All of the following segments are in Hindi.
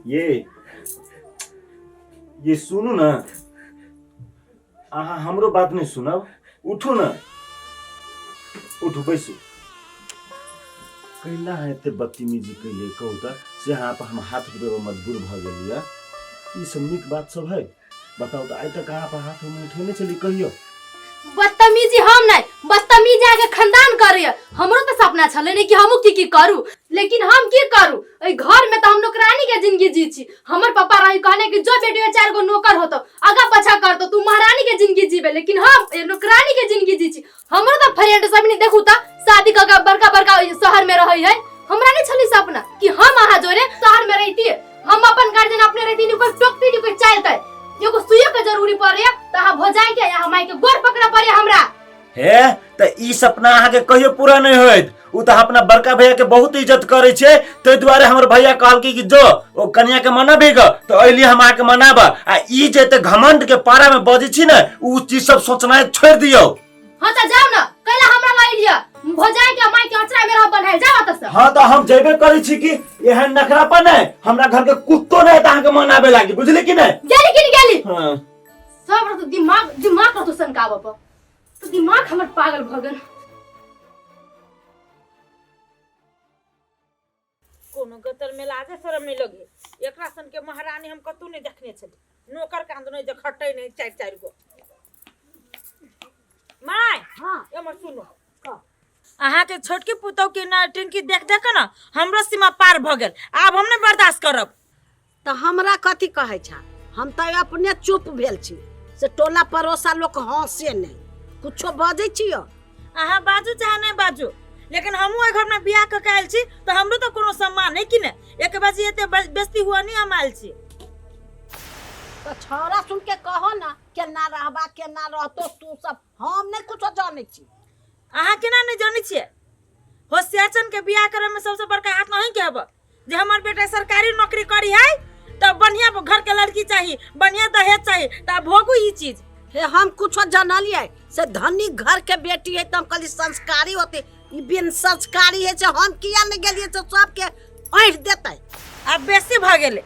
ये सुनू ना, हमरो बात नहीं सुनब, उठू ना, उठू बैसू। कैला है ते बदतमीजी कैले कहू त से यहाँ पर हम हाथ उठबे मजबूर भ गेलिए। ई सब नीक बात सब है? बताओ तो, आज तक कहाँ पर हाथ हम उठेने चली कहियो। बदतमीजी हम नहीं, बदतमीजी आगे खानदान करे। हमरो तो सपना छले नहीं कि हमू की करू, लेकिन हम की करू? ए घर में तो हम नौकरानी के जिंदगी जी छी। हमर पापा रही कहने कि जो बेटी 4 गो नौकर होतो आगा पछा कर तो तू महारानी के जिंदगी जीबे, लेकिन हम नौकरानी के जिंदगी जी छी। हमरो तो फ्रेंड सब नहीं देखू ता शादी क के बड़का बड़का शहर में रही है। हमरा नहीं छली सपना कि हम आहा जोरे शहर में रहती। हम अपन गार्जियन अपने रहती, नहीं कोई टोकती नहीं कोई चालते। एगो सुइयो के जरूरी पड़े त हां भ जाए के या माई के गोर पकड़ा पड़े हमरा। हे त ई सपना आहा के कहियो पूरा नहीं होइत। उ त अपना बड़का भैया के बहुत इज्जत करे छे, तै दुआरे हमर भैया कहल कि जो ओ कन्या के मनाबेग तो एली हम आके मनाब। आ ई जे त घमंड के पारा में बजे छी न, उ चीज सब सोचना छोड़ दियो। हां त जाओ न, कैला हमरा लाई लिया भ जाए के माई के अचरा में रह बनाए जाओ त से। हां त हम जेबे करै छी कि एहन नखरापन है हमरा घर के कुत्तो नहीं त आहा के मनाबे लागी, बुझली कि नहीं? गेली कि गेली? हां सब तो दिमाग तो सनकाव प तो दिमाग हमर पागल भगन। कोनो गतर में लाजे शरम नहीं लगे। एकरा सन के महारानी हम कतू नहीं देखने छली। नौकर कांद नहीं जे खटै नहीं 4 गो। माय हां एमर सुनो का अहाँ के छोटकी पुतौ के ना टिंकी देख देख ना हमरो सीमा पार भ गेल। अब हम नहीं बर्दाश्त करब। त हमरा कथि कहै छ? हम त अपने चुप भेल छी से टोला पड़ोसा लोग हंसे नहीं कुछो बजै छियो। अहाँ बाजू चाहे नहीं बाजू, लेकिन हमहू घर में बियाह क के आइल छी तो हमरो तो कोनो सम्मान है कि ने। एक बाजी एते बेइज्जती हुआ नहीं हम आइल छी। तो छौरा सुन के कहो ना के ना रहबा के ना रहतो तू सब, हम नहीं कुछो जानै छी। अहाँ केना नहीं जानै छियै? होशियारचंद के बियाह करे में सबसे बड़का हाथ नहीं के हब जे हमर बेटा सरकारी नौकरी करी है तो बढ़िया घर के लड़की चाहिए, बढ़िया दहेज चाहिए, तब भोगू ई चीज। हे हम कुछो जानलिए से धनी घर के बेटी है त हम कली संस्कारी होते, ई बिन संस्कारी है से हम किया नहीं गेलिए तो सब के ऐठ देतै। अब बेसी भ गेले।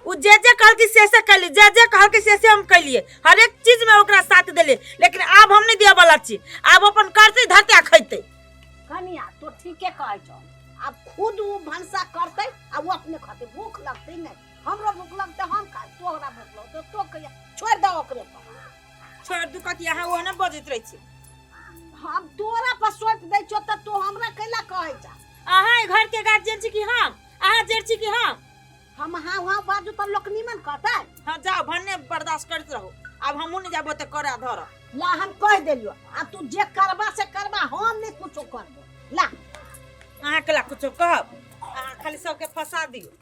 उ जे कहल कि से कली, जे कहल कि से हम कलिए, हर एक चीज में ओकरा साथ देले, लेकिन अब हम नहीं दिया वाला छी। अब अपन करते धरते खैते। कनिया तो ठीके कहै छ। अब खुद वो भंसा करते आ वो अपने खाते भूख लगते नहीं, हमरो भूख लगते हम खाए, तोहरा भूख लगते तो कहिया छोड़ दो ओकरे पर। छोड़ दू कत यहाँ वो न बजत रही छी। हम तोरा पर सोच दै छ त तू हमरा कैला कहै छ? अहाँ घर के गार्जियन छी कि हम? अहाँ जेर छी कि हम? हम हां हां बाजू त लोक निमन कहतै। हां जाओ भन्ने बर्दाश्त करत रहो। अब हमहू नहीं जाबो त करा धर। ला हम कह देलियो, आ तू जे करबा से करबा, हम नहीं कुछो करबो। ला अहाँ केला कुछो कहब? अहाँ खाली सबके फंसा दियो।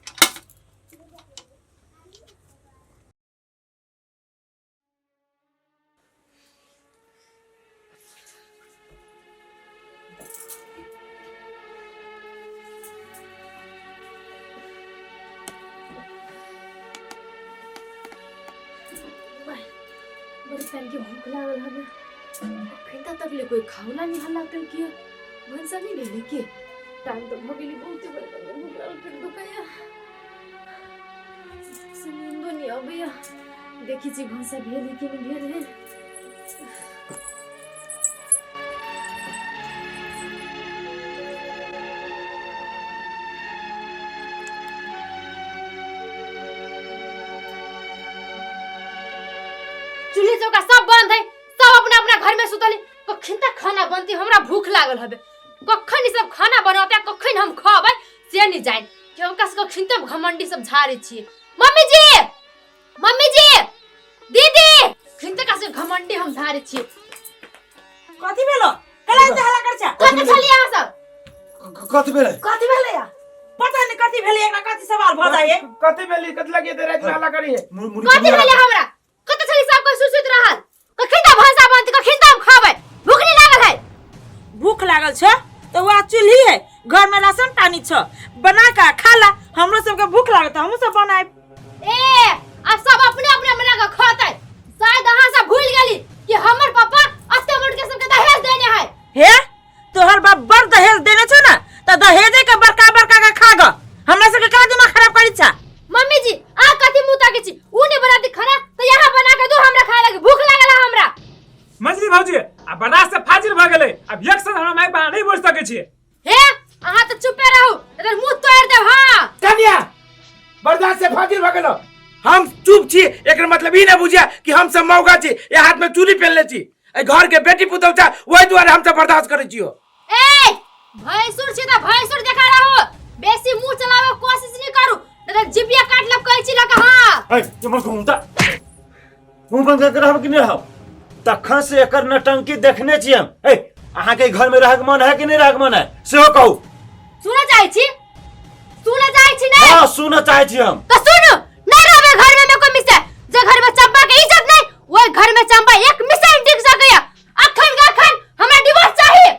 बड़ी टाइम के भूख लागल हवे। फेंटा तक ले कोई खावला नहीं हल्ला कर किया। भंसा नहीं भेले के टाइम तो हो गेली, बहुत बड़े भूख लागल पेट दुखाया। से नींद नहीं आवेया। देखी छी भंसा भेले कि नहीं भेले। चूल्हे चौका सब बंद है, सब अपना अपना घर में सुतली। कखन तक खाना बनती? हमरा भूख लागल हबे। कखन ई सब खाना बनाते, कखन हम खाबै से नहीं जान। क्यों कस कखन तक घमंडी सब झारे छी। मम्मी जी, मम्मी जी, दीदी, कखन तक कस घमंडी हम झारे छी। कथि भेलो? कला से हल्ला कर छ? कथि छली अहाँ सब? कथि भेलै? कथि भेलै या? पता नहीं कथि भेले, एकरा कथि सवाल भ जाए। कथि भेली? कथि लगे दे रात में हल्ला करी? कथि भेले हमरा? कत छली सब कोई सुसुत रहल? कखन तक भंसा बनती, कखन तक हम खाबै? भूख नहीं लागल है? भूख लागल छ तो वह चूल्ही है, घर में राशन पानी छ, बना के खा ला। हमरो सबके भूख लागत, हमहू सब बनाए। ए अब सब अपने अपने बना के खाते। शायद अहाँ सब भूल गेली कि हमर पापा अस्ते मुड़ के सबके दहेज देने है। हे तोहर बाप बड़ दहेज देने छ ना, त दहेजे के बड़का बड़का के खा ग। हमरा सबके का दिमाग खराब करी छ? मम्मी जी गेले अब एक साथ हमरा माइक पर नहीं बोल सके छी। हे अहाँ तो चुपे रहू अगर मुंह तोड़ देब। हां कन्या बर्दाश्त से फाजिल भ गेलो। हम चुप छी एकर मतलब ई न बुझिया कि हम सब मौगा छी, ए हाथ में चूड़ी पहनले छी, ए घर के बेटी पुतौ छ ओइ दुआरे हम सब बर्दाश्त करै छियो। ए भैंसुर छी त भैंसुर देखा रहू, बेसी मुंह चलावे कोशिश नहीं करू न जिबिया काट लब कहै छी ल। हां ए तुम घूमता मुंह बंद कर रहब कि नहीं रहब? तखन से एकर नटंकी देखने छी हम। ए अहाँ के घर में रहक मन है कि नहीं रहक मन है सेहो कहू। सुन चाहे छी ने? हां सुन चाहे छी हम। तो सुन नहीं रहबे घर में कोई मिसे जे घर में चंपा के इज्जत नहीं ओए घर में चंपा एक मिसे नहीं टिक सकैया। अखन का अखन हमरा डिवोर्स चाहिए,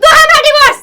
दो हमरा डिवोर्स।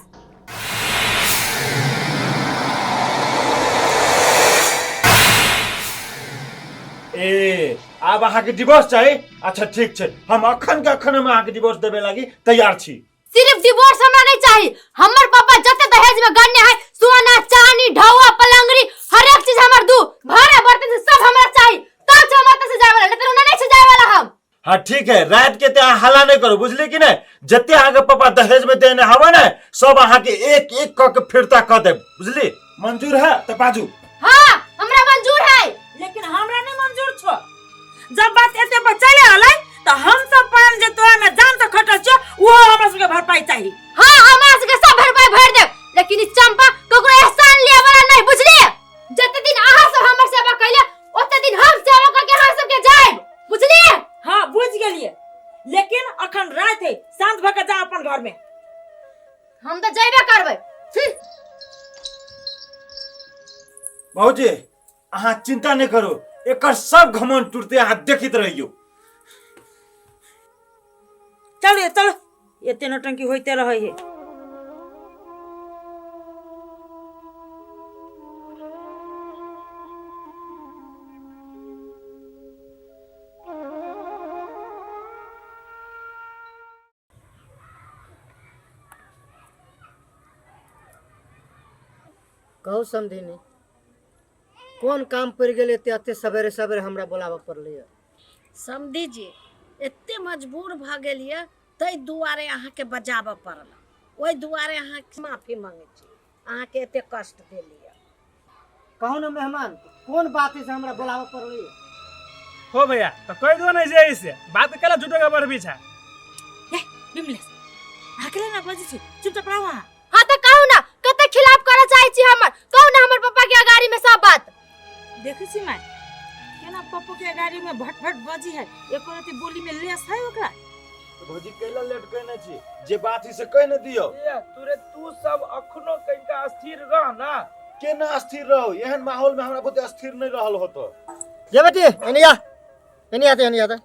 ए अब अहाँ के डिवोर्स चाहिए? अच्छा ठीक छै, हम अखन के अखन हम अहाँ के डिवोर्स देबे लागी तैयार छी। सिर्फ डिवोर्स हमरा नहीं चाहिए, हमर पापा जते दहेज में गन्ने है सोना चांदी ढौआ पलंगरी हर एक चीज हमर दू भारे बर्तन से सब हमरा चाहिए। तब जमाता से जाए वाला नहीं तो नहीं से जाए वाला हम। हाँ ठीक है, रात के ते अहाँ हल्ला नहीं करो बुझली कि नहीं? जते आगे पापा दहेज में देने हवा ना सब अहाँ के एक एक क के फिरता क दे बुझली? मंजूर है तो बाजू। हां हमरा मंजूर है, लेकिन हमरा नहीं मंजूर छो। जब बात एते पर चले आलै तो हम सब पान जे तोरा में जान से खटल छ वो हमरा सब के भरपाई चाहिए। हां हमरा सब के सब भरपाई भर देब, लेकिन ई चंपा ककरो एहसान लिया वाला नहीं बुझली? जते दिन अहाँ सब हमर सेवा कइले ओते दिन हम सेवा करके अहाँ सब के जाएब बुझली? हां बुझ गेलिए, लेकिन अखन रात है शांत भ के जा अपन घर में। हम तो जाइबे करबै। बाबूजी अहाँ चिंता नहीं करो, एकर सब घमंड टूटते अहाँ देखित रहियो। चलो चलो एते नौटंकी होते रहे है। कहू समझिनी कौन काम पड़ गए एते सवेरे सवेरे हमरा बुलावा पड़लै? समझी जी एते मजबूर भ गेलिए तै दुआरे अहाँ के बजाबऽ पड़ल, ओइ दुआरे अहाँ माफी मांगे छी, अहाँ के एते कष्ट देलिए। कहू ना मेहमान कौन बात से हमरा बुलावा पड़लै? हो भैया तो कह दो नहीं जे इसे बात कला झूठो का बरबी छा। ए बिमलेश अकेले ना बजी छी, चुपचाप रहो। हां त कहू ना कते खिलाफ करे चाहे छी हमर, कहू ना हमर पापा के अगाड़ी में सब बात। देखै छी माय केना पप्पू के गाड़ी में भट भट बजी है, एको रति बोली में लेस है ओकरा। भौजी कैला लेट कहने छी जे बात ही से कह न दियो। तुरे तू सब अखनो कइका अस्थिर रह ना। केना अस्थिर रहो, एहन माहौल में हमरा बहुत अस्थिर नहीं रहल होतो। जे बेटी एनिया एनिया त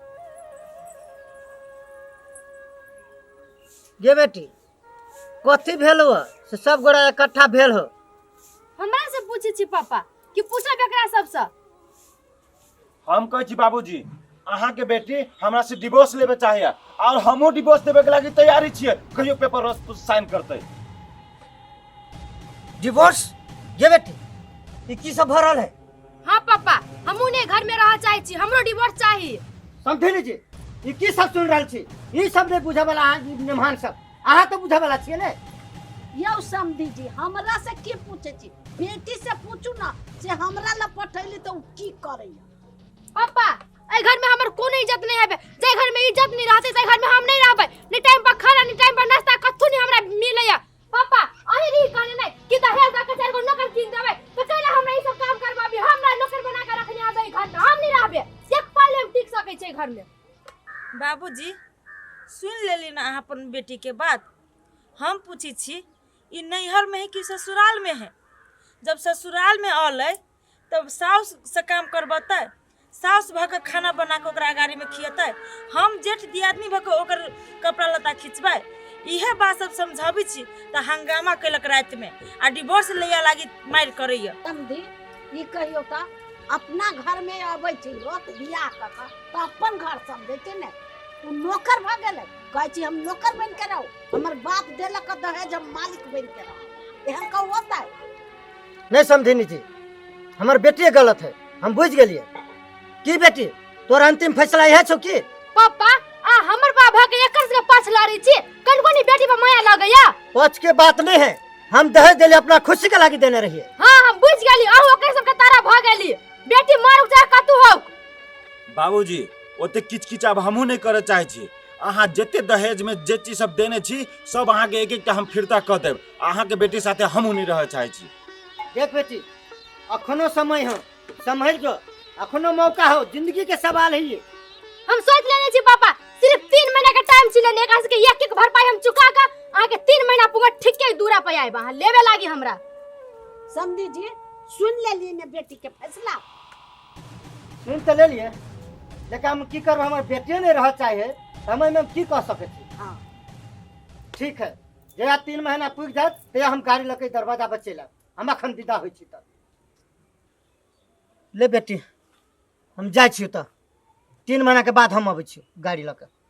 जे बेटी कथी भेल हो से सब गोरा इकट्ठा भेल हो? हमरा से पूछे छी पापा कि पूछब एकरा सबसे? हम कह छी बाबूजी अहाँ के बेटी हमरा से डिवोर्स लेबे चाहिए और हमहू डिवोर्स देबे के लागी तैयारी छियै, कहियो पेपर पर साइन करते। डिवोर्स? जे बेटी ई की सब भ रहल है? हां पापा हमहू ने घर में रह चाहे छी, हमरो डिवोर्स चाहिए। समझे जी ई की सब सुन रहल छी? ई सब नहीं बुझे वाला अहाँ मेहमान सब, अहाँ तो बुझे वाला छियै ने। यौ समझी जी हमरा से की पूछे छी? बेटी से पूछू ना से हमरा ला पठैली तो की करैया। पापा ए घर में हमर कोनो इज्जत नहीं है, जे घर में इज्जत नहीं रहते ते घर में हम नहीं रहबै, नि टाइम पर खाना नि टाइम पर नाश्ता कथु नहीं हमरा मिलैया। पापा अही रही कहने नहीं कि दहेज का चार गो नौकर कीन देबै तो कहला हमरा ई सब काम करबाबी, हमरा नौकर बना के रखने आबै घर में, हम नहीं रहबै, एक पल हम टिक सकै छै घर में। बाबूजी सुन लेली ना अहाँ अपन बेटी के बात। हम पूछी छी ई नैहर में है कि ससुराल में है? जब ससुराल में आलै तब साउस से काम करबतै, साउस भके खाना बना के ओकरा गाड़ी में खियतै, हम जेठ दियादनी भके ओकर कपड़ा लत्ता खिंचबै। इहे बात सब समझाबी छी त हंगामा कैलक रात में आ डिवोर्स लिया लागी मार करैया। समझी ई कहियो त अपना घर में आबै छी लोग बियाह क के त अपन घर समझै छै ने। तू नौकर भ गेलै, कहै छी हम नौकर बन के रहू, हमर बाप देलक दहेज हम मालिक बन के रहू, एहन का होता है? नहीं समझी जी हमार बेटी गलत है, हम बुझ गेलिए। की बेटी तोर अंतिम फैसला यह छौ की? पापा आ हमर बाबा के एकर से पछ लड़ी छी कनकोनी बेटी पर माया लगैया। पछ के बात नहीं है, हम दहेज देले अपना खुशी के लागी देने रहिए। हां हम बुझ गेली अहू ओकरे सब के तारा भ गेली। बेटी मारू चाहे कतू हो। बाबूजी ओते किचकिच अब हमहू नहीं करे चाहे छी। अहाँ जते दहेज में जे चीज सब देने छी सब अहाँ के एक एक हम फिरता क देब। अहाँ के बेटी साथे हमहू नहीं रह चाहे छी। देख बेटी अखनो समय हो, समझ जो अखनो मौका हो, जिंदगी के सवाल है ये। हम सोच लेने छी पापा सिर्फ 3 महीना का टाइम छिले ने एकरा के एक एक भरपाई हम चुका का आगे के 3 महीना पूरा ठीक के दूरा पे आए वहां लेवे लागी हमरा। समझी जी सुन ले लिए ने बेटी के फैसला। सुन तो ले लिए, लेकिन हम की करब, हमर बेटे नहीं रह चाहे समय में हम की कह सके छी। हाँ ठीक है, जया 3 महीना पुग जात तया हम गाड़ी लके दरवाजा पर चलब। हम अखन विदा होई छी। त ले बेटी हम जाय छी, त 3 महीना के बाद हम अबै छी गाड़ी लके।